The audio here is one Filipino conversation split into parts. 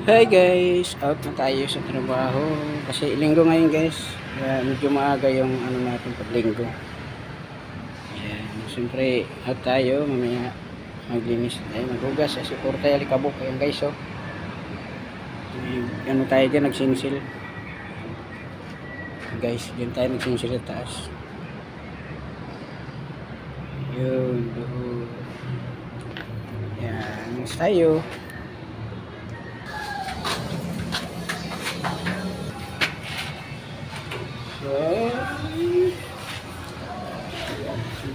Hi guys, out na tayo sa trabaho kasi linggo ngayon guys. Kaya medyo maaga yung ano natin pag linggo. Ayan, siyempre out tayo mamaya maglinis tayo, maghugas kasi puro tayo alikabok. Ayan guys, oh. Ano tayo dyan, nagsinsil guys, dyan tayo nagsinsil sa taas. Yun, doon. Ayan, mas tayo.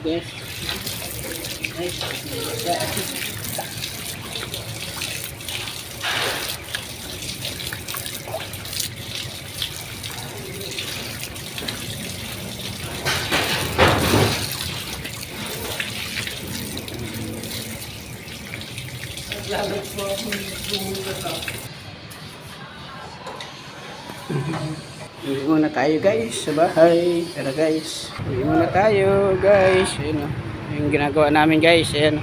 Yes. Nice. Uwi muna tayo guys sa bahay. Tara guys, uwi muna tayo guys. Ayan o, yung ginagawa namin guys. Ayan o,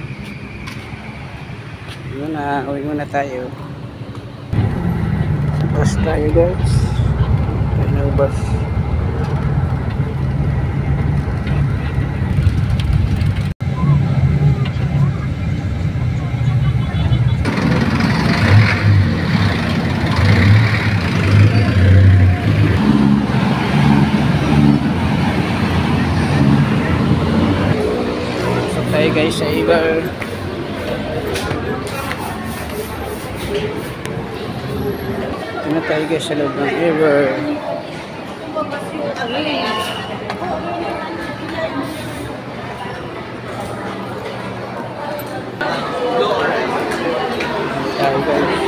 uwi muna tayo. Bus tayo guys. Ayan ang bus. Tayo guys sa Ibar. Ito na tayo guys sa loob ng Ibar. Tayo guys.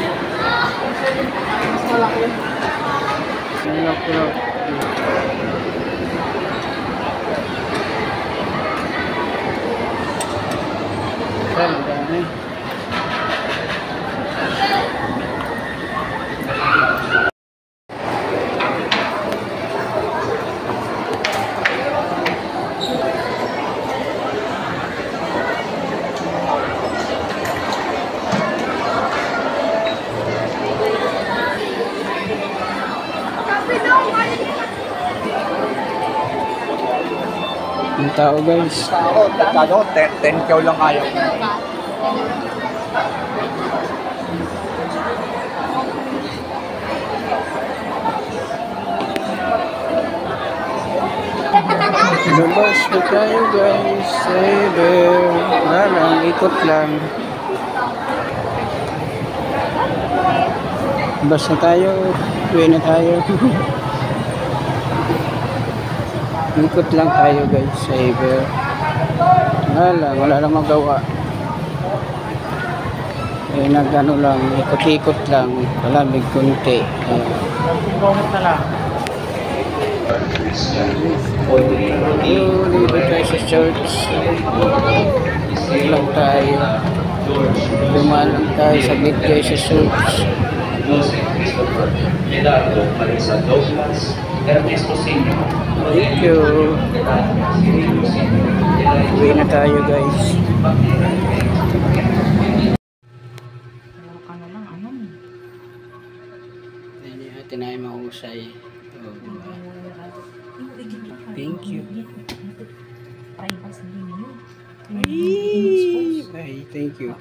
Malaki. Ang dami. Ang tao guys. Tao, 10 kyaw lang ayaw. Labas na tayo guys. Saber. Wala lang, ikot lang. Labas na tayo. Uwi na tayo. Ikot lang tayo guys. Saber. Wala lang magawa. Eh nagano lang, ikot-ikot lang. Kalamig kunti. Dito tayo sa church. Lang tayo. Dumaan lang tayo sa bit guys sa church. Thank you. Uwi na tayo guys. Hindi natin ay mahusay. Thank you. Bye, thank you.